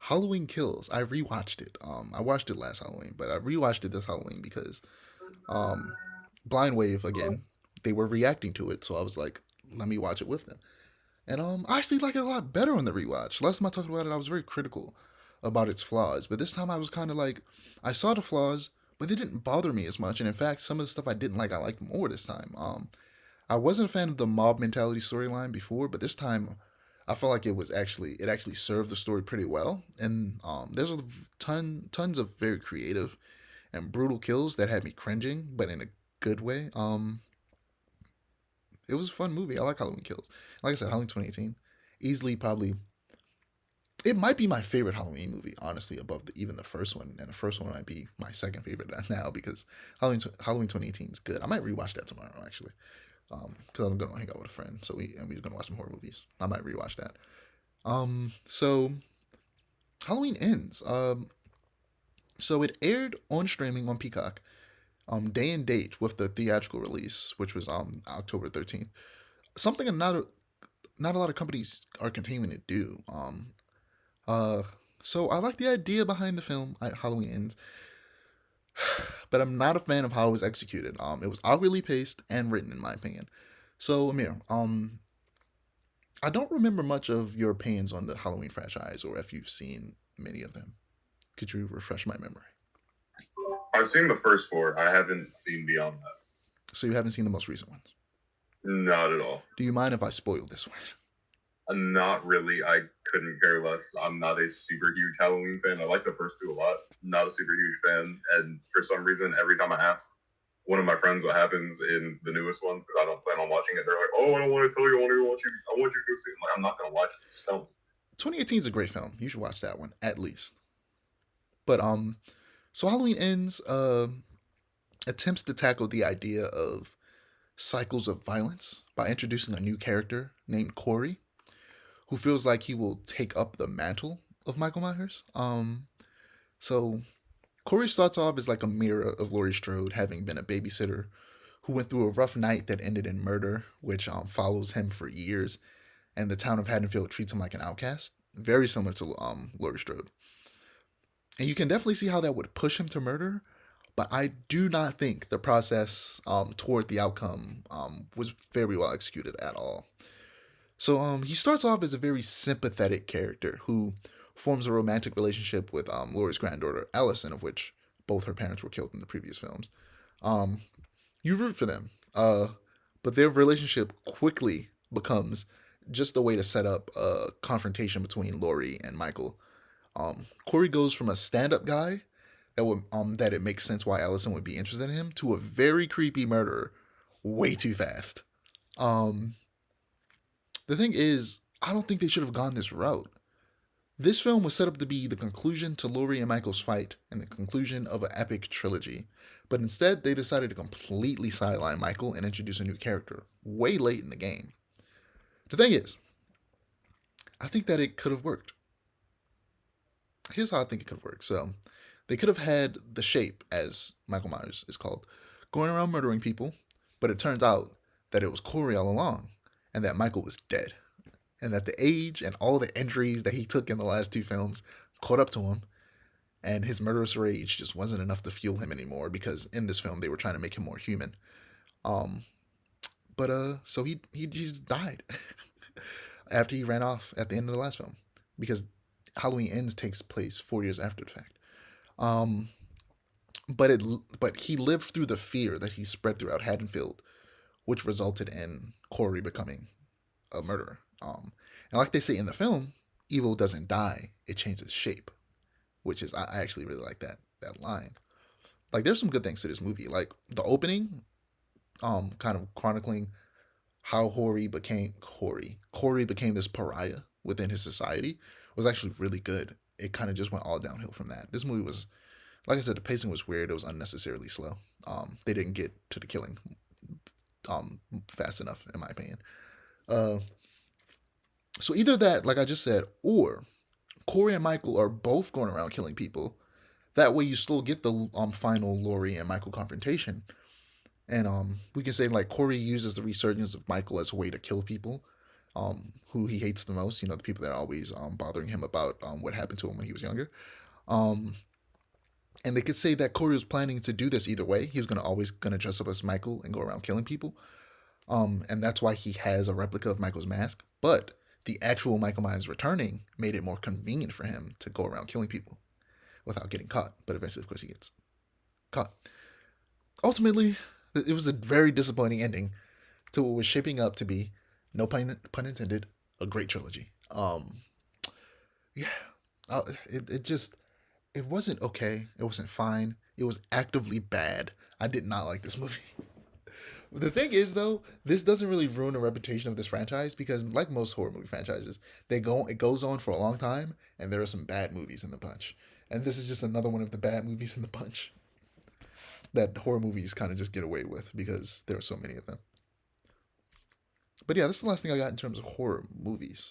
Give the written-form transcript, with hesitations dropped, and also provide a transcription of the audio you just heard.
Halloween Kills. I rewatched it. I watched it last Halloween, but I rewatched it this Halloween because um, Blind Wave again. They were reacting to it, so I was like, let me watch it with them. And I actually like it a lot better on the rewatch. Last time I talked about it, I was very critical about its flaws, but this time I was kind of like, I saw the flaws, but they didn't bother me as much. And in fact, some of the stuff I didn't like, I liked more this time. I wasn't a fan of the mob mentality storyline before, but this time I felt like it actually served the story pretty well. And there's a tons of very creative and brutal kills that had me cringing, but in a good way. It was a fun movie. I like Halloween Kills. Like I said, Halloween 2018, easily probably it might be my favorite Halloween movie, honestly, above even the first one. And the first one might be my second favorite now because Halloween 2018 is good. I might rewatch that tomorrow actually, because I'm gonna hang out with a friend. So we're gonna watch some horror movies. I might rewatch that. So Halloween ends. So it aired on streaming on Peacock. Day and date with the theatrical release, which was October 13th. Something not a lot of companies are continuing to do. Uh, so I like the idea behind the film Halloween Ends, but I'm not a fan of how it was executed. It was awkwardly paced and written, in my opinion. So Amir, I don't remember much of your opinions on the Halloween franchise, or if you've seen many of them. Could you refresh my memory? I've seen the first four. I haven't seen beyond that. So you haven't seen the most recent ones. Not at all. Do you mind if I spoil this one? Not really. I couldn't care less. I'm not a super huge Halloween fan. I like the first two a lot. Not a super huge fan. And for some reason, every time I ask one of my friends what happens in the newest ones, because I don't plan on watching it, they're like, "Oh, I don't want to tell you. I want you to go see it." I'm like, I'm not gonna watch it. Just tell me. 2018 is a great film. You should watch that one at least. But so Halloween Ends attempts to tackle the idea of cycles of violence by introducing a new character named Corey, who feels like he will take up the mantle of Michael Myers. So Corey starts off as like a mirror of Laurie Strode, having been a babysitter who went through a rough night that ended in murder, which follows him for years, and the town of Haddonfield treats him like an outcast, very similar to Laurie Strode. And you can definitely see how that would push him to murder, but I do not think the process toward the outcome was very well executed at all. So he starts off as a very sympathetic character who forms a romantic relationship with Laurie's granddaughter Allison, of which both her parents were killed in the previous films. Um, you root for them, but their relationship quickly becomes just a way to set up a confrontation between Laurie and Michael. Corey goes from a stand-up guy that it makes sense why Allison would be interested in him to a very creepy murderer way too fast. Um, the thing is, I don't think they should have gone this route. This film was set up to be the conclusion to Laurie and Michael's fight and the conclusion of an epic trilogy. But instead, they decided to completely sideline Michael and introduce a new character way late in the game. The thing is, I think that it could have worked. Here's how I think it could have worked. So, they could have had the Shape, as Michael Myers is called, going around murdering people, but it turns out that it was Corey all along, and that Michael was dead, and that the age and all the injuries that he took in the last two films caught up to him, and his murderous rage just wasn't enough to fuel him anymore because in this film they were trying to make him more human. Um, but so he just died after he ran off at the end of the last film because Halloween Ends takes place 4 years after the fact. Um, but it but he lived through the fear that he spread throughout Haddonfield, which resulted in Corey becoming a murderer. And like they say in the film, evil doesn't die; it changes shape, which is I actually really like that line. Like there's some good things to this movie, like the opening, kind of chronicling how Corey became this pariah within his society was actually really good. It kind of just went all downhill from that. This movie was, like I said, the pacing was weird. It was unnecessarily slow. They didn't get to the killing fast enough, in my opinion. Uh, so either that, like I just said, or Corey and Michael are both going around killing people. That way, you still get the final Laurie and Michael confrontation, and we can say like Corey uses the resurgence of Michael as a way to kill people, who he hates the most. You know, the people that are always bothering him about what happened to him when he was younger. Um, and they could say that Corey was planning to do this either way. He was always gonna dress up as Michael and go around killing people. And that's why he has a replica of Michael's mask. But the actual Michael Myers returning made it more convenient for him to go around killing people without getting caught. But eventually, of course, he gets caught. Ultimately, it was a very disappointing ending to what was shaping up to be, no pun intended, a great trilogy. Yeah, it just it wasn't okay. It wasn't fine. It was actively bad. I did not like this movie. The thing is, though, this doesn't really ruin the reputation of this franchise because, like most horror movie franchises, it goes on for a long time, and there are some bad movies in the bunch. And this is just another one of the bad movies in the bunch that horror movies kind of just get away with because there are so many of them. But yeah, that's the last thing I got in terms of horror movies.